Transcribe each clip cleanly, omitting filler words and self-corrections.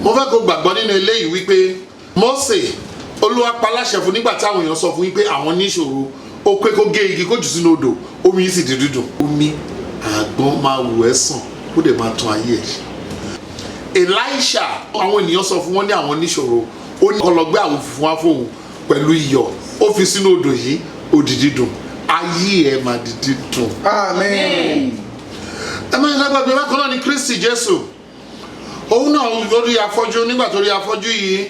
mo fẹ́ kó gbàgbọ́ nínú eléyìí wípé Mósè Olúwa pa láṣẹ fún nígbà táwọn èèyàn sọ fún wípé àwọn níṣòro ó pé kó gé igi kó jù sínú odò omi yìí sì di dídùn. Omi àgbọn máa wù ẹ́ sàn ó dẹ̀ máa tún ayé ẹ̀ ṣe. Èlíṣà àwọn ènìyàn sọ fún wọn ní àwọn níṣòro ó ní ọlọgbẹ́ àwọn funfun wá fóun pẹ̀lú iyọ̀ ó fi sínú odò yìí ó di dídùn ayé ẹ̀ máa di dídùn. Amen. ẹ máa ń gbàgbé bákan náà ní Kristi Jésù òun náà lórí afọ́jú nígbà tó rí afọ́jú yìí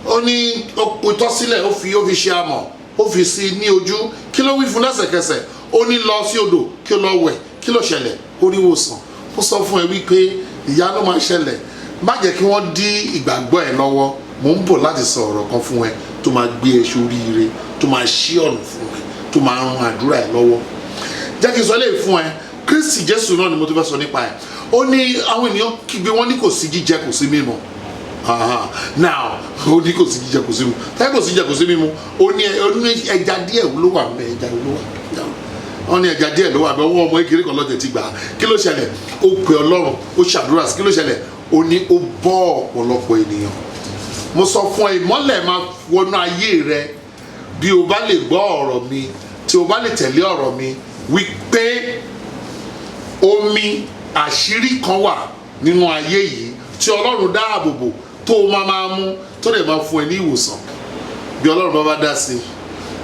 ó ní ó pòtọ́ sílẹ̀ ó fi ṣe amọ̀ ó fi sí ní ojú kí ló wí fún lẹ́sẹ̀kẹsẹ̀ ó ní lọ sí odò kí ó lọ wẹ̀ kí ló ṣẹlẹ̀ ó rí ìwòsàn ó sọ fún ẹ wípé ìyanu máa ṣẹlẹ̀ má jẹ́ kí wọ́n dí ìgbàgbọ́ ẹ lọ́wọ́ mò ń bọ̀ láti sọ ọ̀rọ̀ kan fún ẹ tó máa gbé ẹ sóríire tó máa ṣí ọ̀nà fún ẹ tó máa ran àdúrà ẹ lọ́wọ́ jẹ́ kí n sọ léyìí fún ẹ Kristi Jésù náà ni mo tó fẹ́ sọ nípa ẹ ó ní àwọn ènìyàn kígbe wọn ní kò sí jíjẹ kò sí mímu now ó ní kò sí jíjẹ kò sí mímu táyé kò sí jíjẹ kò sí mímu ó ní ẹja díẹ̀ ló wà mẹ́ ẹja ló wà wọ́n ní ẹja díẹ̀ ló wà mẹ́ ọwọ́ ọmọ kékeré kan lọ́jọ́ ti gbà á kí ló ṣẹlẹ̀ ó pe Ọlọ́run ó ṣàdúrà sí kí ló ṣẹlẹ̀ ó ní ó bọ́ ọ̀pọ̀lọpọ̀ ènìyàn mo sọ fún ẹ ìmọ́lẹ̀ máa wọnú ayé rẹ bí o bá lè gbọ́ ọ̀rọ̀ mi tí o bá lè tẹ̀lé ọ̀rọ̀ mi wípé omi àṣírí kan wà nínú ayé yìí tí Ọlọ́run dáàbò bò tó o máa mú tó lè máa fún ẹ ní ìwòsàn bí Ọlọ́run bá dá sí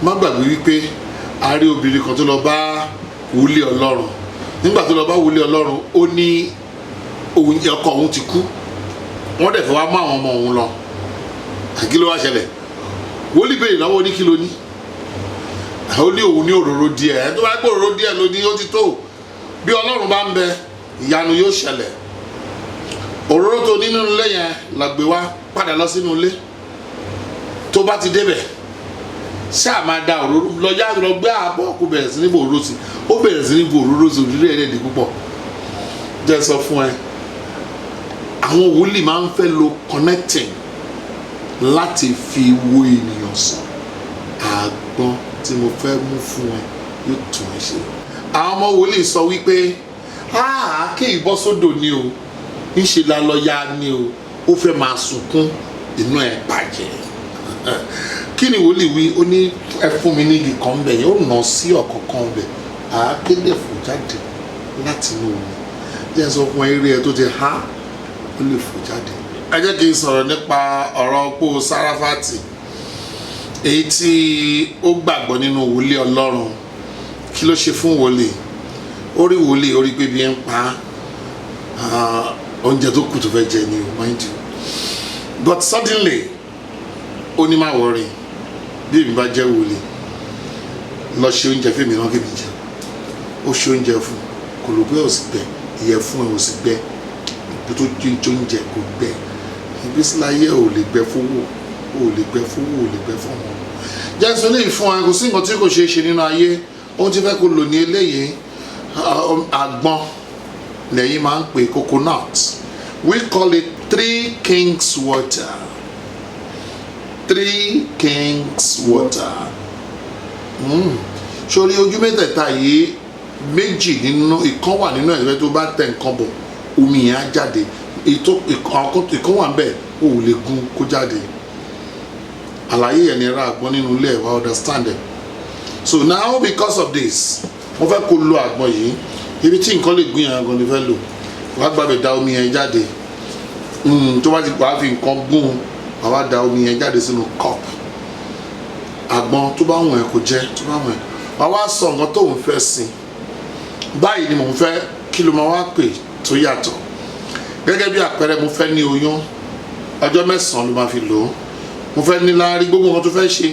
má gbàgbé wípé a rí obìnrin kan tó lọ bá wòlíì Ọlọ́run nígbà tó lọ bá wòlíì Ọlọ́run ó ní ọkọ òun ti kú wọ́n dẹ̀ fẹ́ wá mú àwọn ọmọ òun lọ kí ló wá ṣẹlẹ̀ wòlíì béèrè lọ́wọ́ ní kí ló ní ó ní òun ní òróró díẹ̀ ẹ tó bá gbé òróró díẹ̀ ló ní ó ti tó bí Ọlọ́run bá ń bẹ ìyanu yóò ṣẹlẹ̀ òróró tó nínú ilé yẹn la gbé wá padà lọ sínú ilé tó bá ti débẹ̀ ṣáà máa da òróró lọ gbé àbọ̀ kó bẹ̀rẹ̀ sí ní bò òróró sí ó bẹ̀rẹ̀ sí ní bò òróró sí òróró ẹ̀rẹ́ di púpọ̀ jẹ́ sọ fún ẹ àwọn wòlíì máa ń fẹ́ lo connecting láti fi wo ènìyàn sàn àgbọn tí mo fẹ́ mú fún ẹ yóò tún ẹ ṣe àwọn ọmọ wòlíì sọ wípé ké ìbọ́ sódò ni o ńṣe la lọ ya ni o ó fẹ́ máa sunkún inú ẹ̀ bàjẹ́ kí ni wòlíì wí ó ní ẹ fún mi ní igi kan bẹ̀ yẹn ó nà sí ọ̀kọ̀ọ̀kan bẹ̀ àákéde fò jáde láti inú omi jẹ́ sọ fún eré ẹ tó ti há ó lè fò jáde. ẹ jẹ́ kí n sọ̀rọ̀ nípa ọ̀rọ̀ opó Sáráfátì èyí tí ó gbàgbọ́ nínú wòlíì Ọlọ́run kí ló ṣe fún wòlíì orí wòlíì orí pé bí ẹ ń pa oúnjẹ tó kù tó fẹ́ jẹ ni o mind you but suddenly ó ní má wọrí bí èmi bá jẹ́ wòlíì lọ ṣe oúnjẹ fún mi náà kí mi jẹ ó ṣe oúnjẹ fún kò rò pé ó sì gbẹ ìyẹn fún ẹ ó sì gbẹ ibi tó jó oúnjẹ kò gbẹ ìgbésí láyé ò lè gbẹ fowó ò lè gbẹ fowó ò lè gbẹ fọmọ jẹ́ sọ léyìí fún ẹ kò sí nǹkan tí kò ṣeé ṣe nínú ayé ohun tí fẹ́ kó lò ní eléyìí àgbọn lẹ́yìn máa ń pè coconut we call it 3 kings water 3 kings water sórí ojú mẹ́tẹ̀ẹ̀ta yìí méjì nínú ìkan wà nínú ẹ̀rẹ́ tó bá tẹ̀ nǹkan bọ̀ omi yẹn á jáde ìkan wà bẹ́ẹ̀ ó lè gun kó jáde àlàyé yẹn ni ra àgbọn nínú ilé ẹ̀ wá understand it. So now because of this mo fẹ́ kó lo àgbọn yìí ibi tí nǹkan lè gún yẹn àgbọn ni fẹ́ lò wàá gbàgbé da omi yẹn jáde tó bá ti wàá fi nǹkan gún wàá da omi yẹn jáde sínú cup àgbọn tó bá wùn ẹ́ kó jẹ́ tó bá wùn ẹ́ wàá wá sọ nǹkan tó ń fẹ́ sí báyìí ni mò ń fẹ́ kí ló máa wá pè tó yàtọ̀ gẹ́gẹ́ bí àpẹẹrẹ mo fẹ́ ní oyún ọjọ́ 9 ló máa fi lò ó mo fẹ́ ní láárí gbogbo nǹkan tó fẹ́ ṣe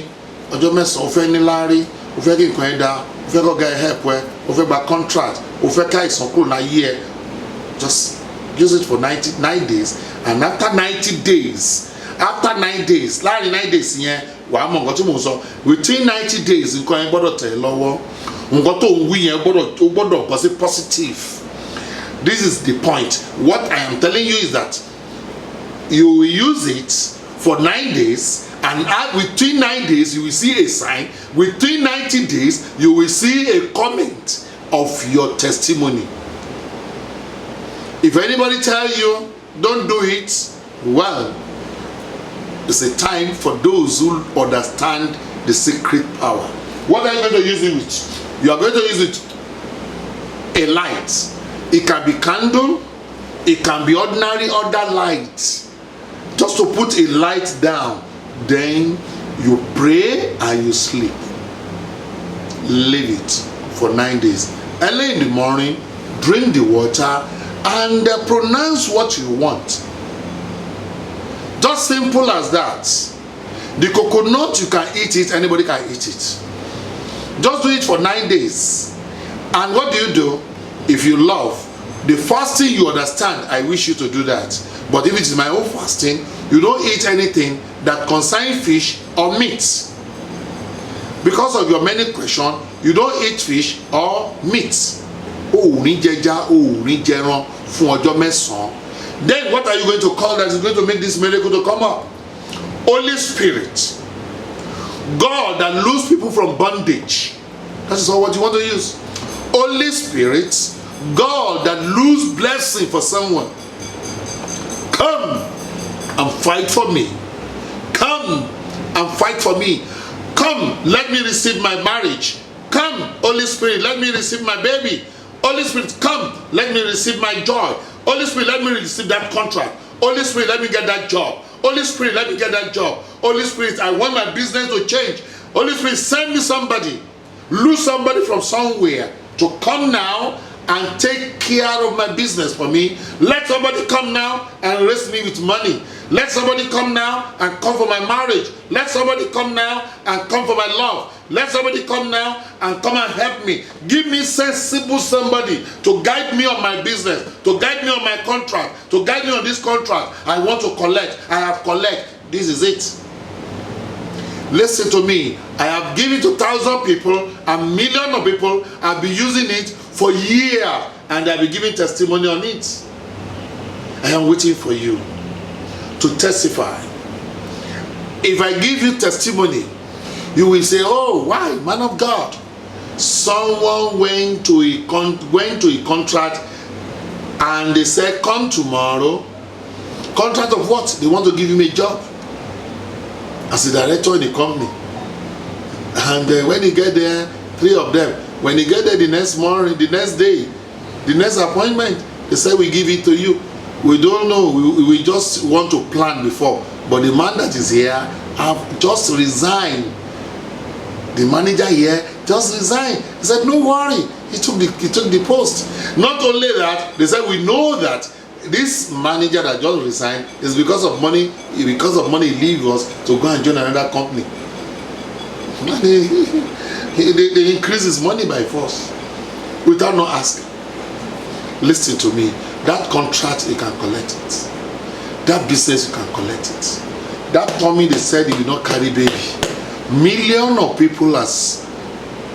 ọjọ́ 9 ó fẹ́ ní láárí ó fẹ́ kí nǹkan ẹ̀ dáa ó fẹ́ kọ́ga ẹ̀ help ẹ ó fẹ́ gba contract ó fẹ́ ká ìsàn kúrò láyé ẹ just use it for 9 days and after 90 days láàrin 9 days yẹn wàá mọ nǹkan tí mò ń sọ within 90 days nǹkan yẹn gbọ́dọ̀ tẹ̀ ẹ́ lọ́wọ́ nǹkan tó ń wí yẹn gbọ́dọ̀ bọ́ sí positive. This is the point. What I am telling you is that you will use it for 9 days and within 9 days you will see a sign. Within 90 days you will see a comment of your testimony. If anybody tell you don't do it, Well, it's a time for those who understand the secret power. What are you going to use it with? You are going to use it a light. It can be candle, it can be ordinary other light. Just to put a light down, then you pray and you sleep. Leave it for 9 days. Early in the morning, drink the water and pronounce what you want. Just simple as that. The coconut, you can eat it, anybody can eat it. Just do it for 9 days. And what do? If you love, the fasting you understand, I wish you to do that. But if it is my own fasting, you don't eat anything that concerns fish or meat. Because of your many questions, you don't eat fish or meat. Then what are you going to call that is going to make this miracle to come up? Holy Spirit. God that loose people from bondage. That is all what you want to use. Holy Spirit. God that loose blessing for someone. Come and fight for me. Come and fight for me. Come, let me receive my marriage. Come, Holy Spirit, let me receive my baby. Holy Spirit, come, let me receive my joy. Holy Spirit, let me receive that contract. Holy Spirit, let me get that job. Holy Spirit, let me get that job. Holy Spirit, I want my business to change. Holy Spirit, send me somebody. Lose somebody from somewhere to come now and take care of my business for me. Let somebody come now and raise me with money. Let somebody come now and come for my marriage. Let somebody come now and come for my love. Let somebody come now and come and help me. Give me sensible somebody to guide me on my business, to guide me on my contract, to guide me on this contract. I want to collect. I have collect. This is it. Listen to me. I have given to 1,000 people and millions of people have been using it for years and I've been giving testimony on it. I am waiting for you to testify. If I give you testimony, you will say, oh, why, man of God? Someone went to a contract and they said, come tomorrow. Contract of what? They want to give him a job as a director in the company. And when he get there, 3 of them, when he get there the next morning, the next day, the next appointment, they say, we give it to you. We don't know, we just want to plan before. But the man that is here have just resigned. The manager here just resigned. He said, no worry, he took the post. Not only that, they said, we know that this manager that just resigned is because of money he leaves us to go and join another company. They increase his money by force without not asking. Listen to me. That contract, you can collect it. That business, you can collect it. That company, they said, you will not carry baby. Millions of people has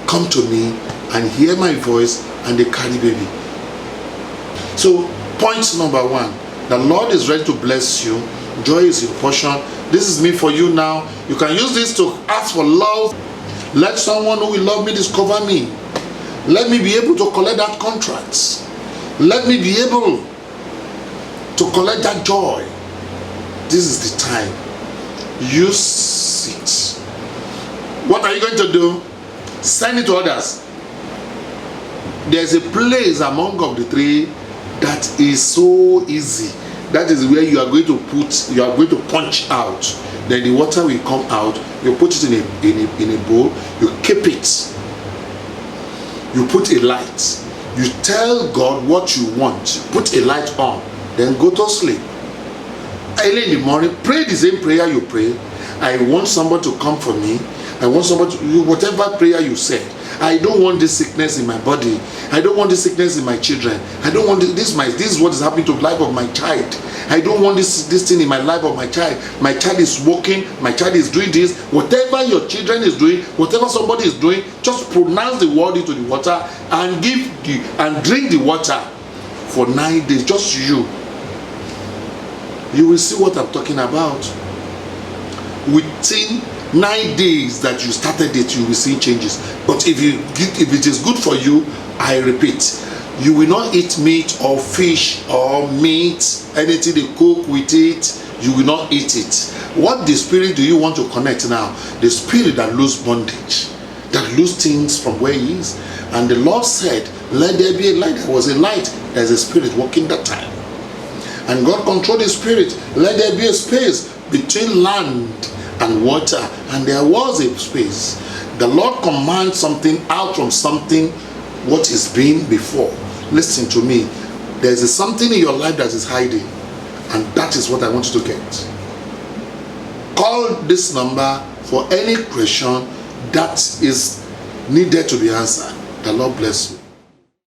come to me and hear my voice and they carry baby. So, point number 1, the Lord is ready to bless you. Joy is your portion. This is me for you now. You can use this to ask for love. Let someone who will love me discover me. Let me be able to collect that contract. Let me be able to collect that joy. This is the time. Use it. What are you going to do? Send it to others. There's a place among of the 3 that is so easy. That is where you are going to punch out. Then the water will come out. You put it in a bowl. You keep it. You put a light. You tell God what you want. Put a light on. Then go to sleep. Early in the morning, pray the same prayer you pray. I want somebody to come for me. I want somebody to, whatever prayer you said. I don't want this sickness in my body. I don't want this sickness in my children. I don't want this is what is happening to the life of my child. I don't want this thing in my life of my child. My child is walking. My child is doing this. Whatever your children is doing, whatever somebody is doing, just pronounce the word into the water and drink the water for 9 days. Just you. You will see what I'm talking about. Within 9 days that you started it, you will see changes. But if it is good for you, I repeat, You will not eat meat or fish or meat, anything they cook with it, you will not eat it. What the spirit do you want to connect now? The spirit that lose bondage, that lose things from where he is. And the Lord said, let there be a light. There was a light. There's a spirit walking that time. And God controlled the spirit. Let there be a space between land and water. And there was a space. The Lord commands something out from something what is being before. Listen to me. There's something in your life that is hiding. And that is what I want you to get. Call this number for any question that is needed to be answered. The Lord bless you.